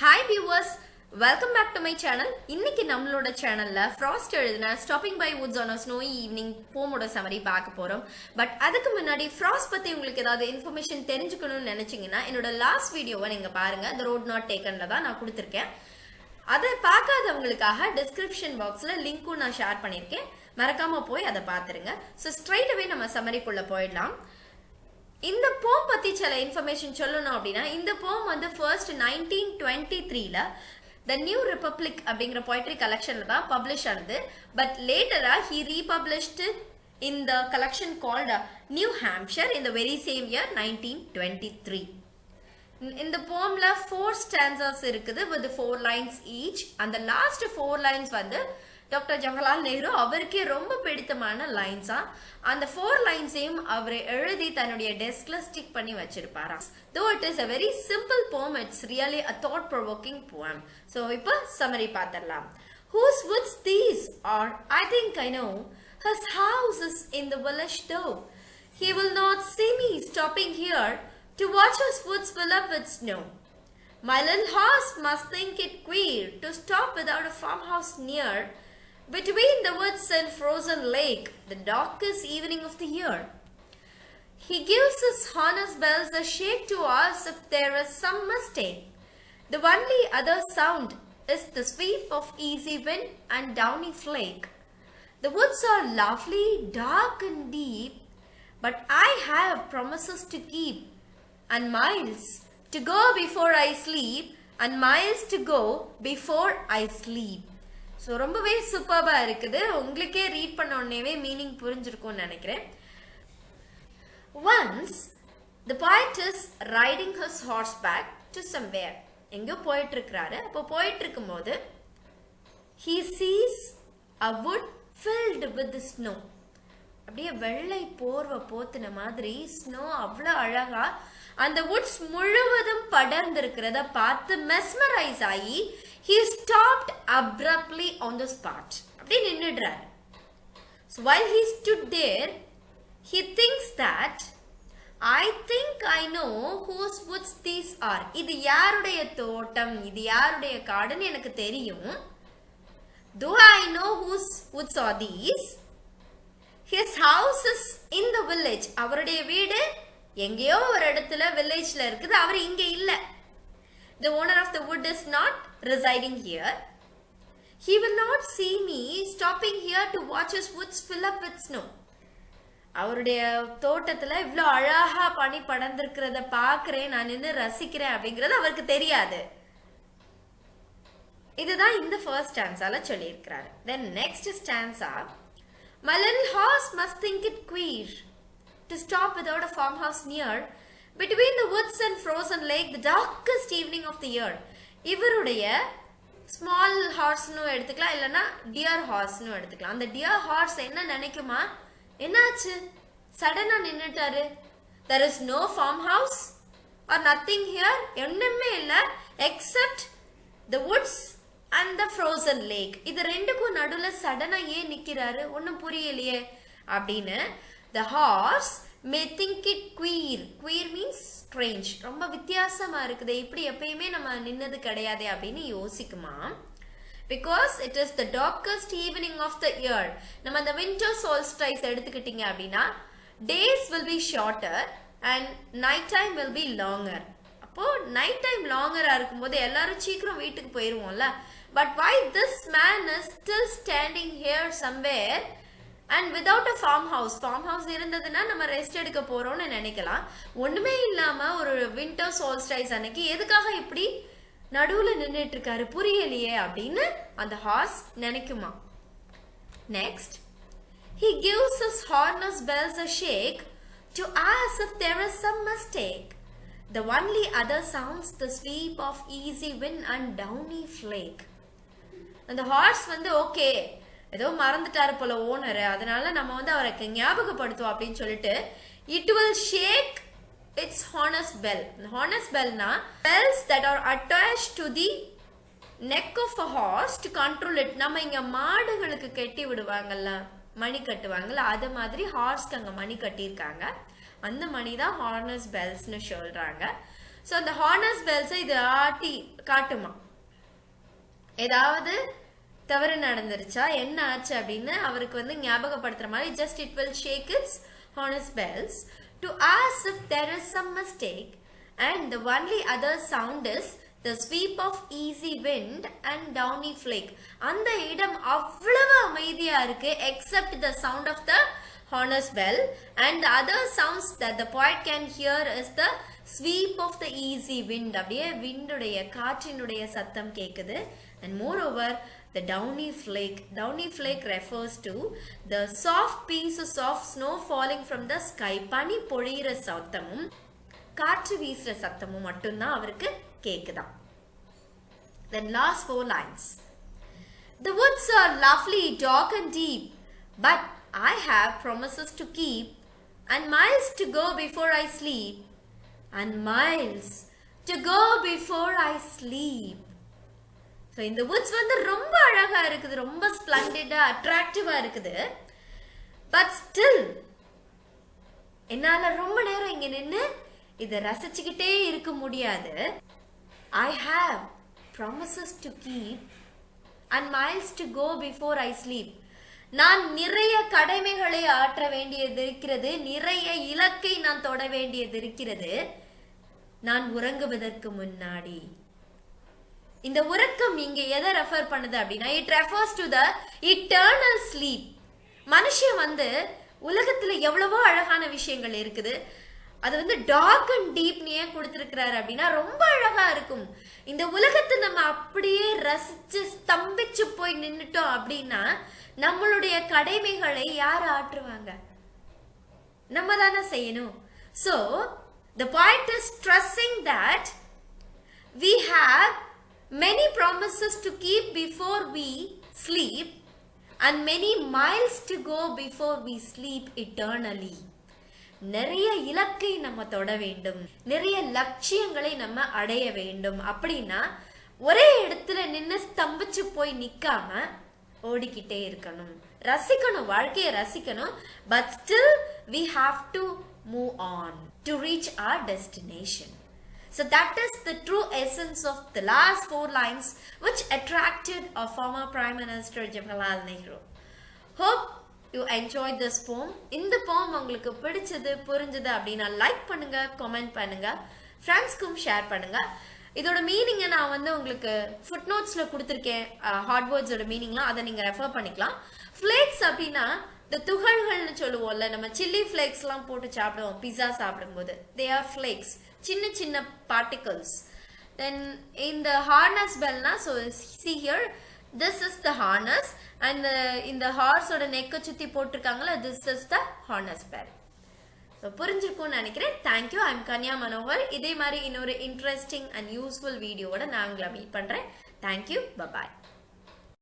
Hi viewers, welcome back to my channel. இன்னைக்கு நம்மளோட சேனல்ல Frost எழுதின Stopping by Woods on a Snowy Evening போமோட சம்மரி பார்க்க போறோம். பட் அதுக்கு முன்னாடி Frost பத்தி உங்களுக்கு ஏதாவது இன்ஃபர்மேஷன் தெரிஞ்சுக்கணும்னு நினைச்சீங்கன்னா என்னோட லாஸ்ட் வீடியோவை நீங்க பாருங்க. The Road Not Takenல தான் நான் கொடுத்திருக்கேன். அதை பார்க்காதவங்களுக்காக டிஸ்கிரிப்ஷன் பாக்ஸ்ல லிங்க்கும் நான் ஷேர் பண்ணியிருக்கேன். மறக்காம போய் அதை பார்த்துருங்க. ஸோ ஸ்ட்ரைட் அவே நம்ம சம்மரிக்குள்ள போயிடலாம். இந்த போம் பத்தி சில இன்ஃபர்மேஷன் சொல்லணும் அப்படின்னா இந்த போம் வந்து ஃபர்ஸ்ட் 1923ல த நியூ ரிபப்ளிக் அப்படிங்கிற போய்ட்ரி கலெக்ஷன்ல தான் பப்ளிஷ் ஆனது. பட் லேட்டரா he republished in the collection called New Hampshire in the very same year 1923. இந்த போம்ல 4 ஸ்டான்சர்ஸ் இருக்குது வித் 4 லைன்ஸ் ஈச். அந்த லாஸ்ட் 4 லைன்ஸ் வந்து டாக்டர் ஜவஹர்லால் நேரு அவருக்கே ரொம்ப பிடித்தமான லைன்ஸா அந்த 4 லைன்ஸையும் அவர் எழுதி தன்னுடைய டெஸ்க்ல ஸ்டிக் பண்ணி வச்சிருப்பாராம். Though it is a very simple poem, it's really a thought-provoking poem. So இப்போ summary பார்த்திடலாம். Whose woods these are? I think I know. His house is in the village though. He will not see me stopping here to watch his woods fill up with snow. My little horse must think it queer to stop without a farmhouse near. Between the woods and frozen lake, the darkest evening of the year. He gives his harness bells a shake to ask if there is some mistake. The only other sound is the sweep of easy wind and downy flake. The woods are lovely, dark and deep, but I have promises to keep, and miles to go before I sleep, and miles to go before I sleep. So ரொம்பவே சூப்பராக இருக்குது. உங்களுக்கே read பண்ண உடனேவே meaning புரிஞ்சிருக்கும்னு நினைக்கிறேன். Once the poet is riding his horseback to somewhere. எங்கேயோ போயிட்டு இருக்கிறாரு. அப்போ போயிட்டு இருக்கும்போது he sees a wood filled with snow. அப்படியே வெள்ளை போர்வை போத்துன மாதிரி ஸ்னோ அவ்வளோ அழகா அந்த வுட்ஸ் முழுவதும் படர்ந்து இருக்கிறத பார்த்து மெஸ்மரைஸ் ஆகி he stopped abruptly on the spot. அப்படியே நின்னுடுறாரு. So while he stood there, he thinks that I think I know whose woods these are. இது யாருடைய தோட்டம், இது யாருடைய காடுன்னு எனக்கு தெரியும். Though I know whose woods are these, his house is in the village. அவருடைய வீடு எங்கேயோ ஒரு இடத்துல வில்லேஜ்ல இருக்குது, அவர் இங்க இல்ல. The owner of the wood is not residing here. He will not see me stopping here to watch his woods fill up with snow. அவருடைய தோட்டத்துல இவ்வளோ அழகா பனி படர்ந்திருக்கிறத பார்க்கிறேன், நான் நின்று ரசிக்கிறேன் அப்படிங்கிறது அவருக்கு தெரியாது. இதுதான் இந்த ஃபர்ஸ்ட் ஸ்டான்ஸால சொல்லியிருக்கிறாரு. Then next stanza, my little horse must think it queer to stop without a farmhouse near. Between the woods and frozen lake, the darkest evening of the year. இவருடைய ஸ்மால் ஹார்ஸ்னு எடுத்துக்கலாம், இல்லைன்னா டியர் ஹார்ஸ்னு எடுத்துக்கலாம். அந்த dear hours என்ன நினைக்குமா, என்னாச்சு சடனா நின்னுட்டாரு, there is no farmhouse or nothing here, ஒண்ணுமே இல்லை except the woods and the frozen lake. இது ரெண்டுக்கும் நடுவுல சடனா ஏன் நிக்கிறாரு, ஒன்னும் புரியலையே அப்படின்னு the horse may think it queer. Queer means strange. ரொம்ப வித்தியாசமா இருக்குது, இப்படி எப்பயுமே நம்ம நின்னது கிடையாது அப்படின்னு யோசிக்குமா. Because it is the darkest evening of the year. நம்ம அந்த winter solstice எடுத்துக்கிட்டீங்க அப்படின்னா days will be shorter and night time will be longer. அப்போ night time longer-ஆ இருக்கும்போது எல்லாரும் சீக்கிரம் வீட்டுக்கு போயிருவோம்ல. But why this man is still standing here somewhere and without a farmhouse? farmhouse இருந்ததுன்னா நம்ம ரெஸ்ட் எடுக்க போறோம்னு நினைக்கலாம். ஒண்ணுமே இல்லாம ஒரு வின்டர் சோல்ஸ்டைஸ் அன்னைக்கு எதுக்காக இப்படி நடுவுல நின்னுட்டு இருக்காரு, புரியலையே அப்படின்னு அந்த ஹார்ஸ் நினைக்குமா. Next, he gives his harness bells a shake to ask if there is some mistake. The only other sounds the sweep of easy wind and downy flake. அந்த ஹார்ஸ் வந்து ஓகே ஏதோ மறந்துட்டாரு போல ஓனர், அதனால நம்ம வந்து அவருக்கு ஞாபகப்படுத்துவோம் அப்படின்னு சொல்லிட்டு it will shake its harness bell. Harness பெல்னா bells that are attached to the neck of a horse to control it. நம்ம இங்க மாடுகளுக்கு கட்டி விடுவாங்கல்ல, மணி கட்டுவாங்கல்ல, அது மாதிரி ஹார்ஸ்க்கு அங்க மணி கட்டியிருக்காங்க. அந்த மணி தான் ஹார்னஸ் பெல்ஸ்னு சொல்றாங்க. ஸோ அந்த ஹார்னஸ் பெல்ஸை இது ஆட்டி காட்டுமா, ஏதாவது தவறு நடந்துருச்சா, என்ன ஆச்சு அப்படின்னு அவருக்கு வந்து ஞாபகப்படுத்துற மாதிரி just it will shake its harness bells to ask if there is some mistake, and the only other sound is the sweep of easy wind and downy flake. அந்த இடம் அவ்வளவு அமைதியா இருக்கு except the sound of the harness bell, and the other sounds that the poet can hear is the sweep of the easy wind. அப்படியே விண்டுடைய காற்றினுடைய சத்தம் கேக்குது. And moreover the downy flake refers to the soft pieces of snow falling from the sky. பனி பொழியிற சத்தமும் காற்று வீசுற சத்தமும் மட்டும்தான் அவருக்கு கேக்குதாம். Then last 4 lines. The woods are lovely, dark and deep, but I have promises to keep, and miles to go before I sleep, and miles to go before I sleep. So இந்த woods வந்து ரொம்ப அழகா இருக்குது, ரொம்ப ஸ்ப்ளண்டிடா அட்ராக்டிவா இருக்குது. But still என்னால ரொம்ப நேரம் இங்க நின்னு இதை ரசிச்சுக்கிட்டே இருக்க முடியாது. I have promises to keep and miles to go before I sleep. நான் நிறைய கடமைகளை ஆற்ற வேண்டியது இருக்கிறது, நிறைய இலக்கை நான் தொட வேண்டியது இருக்கிறது நான் உறங்குவதற்கு முன்னாடி. இந்த உறக்கம் இங்க எதை ரெஃபர் பண்ணுது அப்படின்னா it refers to the eternal sleep. மனுஷன் வந்து உலகத்துல எவ்வளவோ அழகான விஷயங்கள் இருக்குது, அது வந்து டார்க் அண்ட் டீப்னு ஏன் கொடுத்துருக்கிறாரு அப்படின்னா ரொம்ப அழகா இருக்கும். இந்த உலகத்தை நம்ம அப்படியே ரசிச்சு ஸ்தம்பிச்சு போய் நின்னுட்டோம் அப்படின்னா நம்மளுடைய கடமைகளை யார் ஆற்றுவாங்க? நம்ம தானே செய்யணும். So the point is stressing that we have many promises to keep before we sleep and many miles to go before we sleep eternally. நிறைய இலக்கை நம்ம தொட வேண்டும், நிறைய லட்சியங்களை நம்ம அடைய வேண்டும். அப்படின்னா ஒரே இடத்துல நின்று ஸ்தம்பிச்சு போய் நிக்காம ஓடிக்கிட்டே இருக்கணும், ரசிக்கணும், வாழ்க்கையை ரசிக்கணும். But still we have to move on to reach our destination. So that is the true essence of the last 4 lines which attracted our former Prime Minister Jawaharlal Nehru. Hope you enjoyed this poem. இந்த poem உங்களுக்கு பிடிச்சது புரிஞ்சது அப்படின்னா like பண்ணுங்க, comment பண்ணுங்க, ஃப்ரெண்ட்ஸ்க்கும் share பண்ணுங்க. இதோட மீனிங்கை நான் வந்து உங்களுக்கு ஃபுட் நோட்ஸ்ல கொடுத்துருக்கேன், ஹார்ட் வேர்ட்ஸோட மீனிங்லாம், அதை நீங்க ரெஃபர் பண்ணிக்கலாம். ஃபிளேக்ஸ் அப்படின்னா இந்த துகள்கள்னு சொல்லுவோம்ல, நம்ம சில்லி ஃபிளேக்ஸ்லாம் போட்டு சாப்பிடுவோம் பிஸா சாப்பிடும்போது, தே ஆர் ஃபிளேக்ஸ், சின்ன சின்ன பார்ட்டிகல்ஸ். தென் இந்த ஹார்னஸ் பெல்னா, so see here this is the harness and இந்த ஹார்ஸோட நெக்கை சுற்றி போட்டிருக்காங்களா, this is the harness bell. So புரிஞ்சிருக்கும்னு நினைக்கிறேன். தேங்க்யூ. ஐ எம் கன்யா மனோகர். இதே மாதிரி இன்னொரு இன்ட்ரெஸ்டிங் அண்ட் யூஸ்ஃபுல் வீடியோவோட நான் உங்களை மீட் பண்ணுறேன். தேங்க்யூ. பபாய்.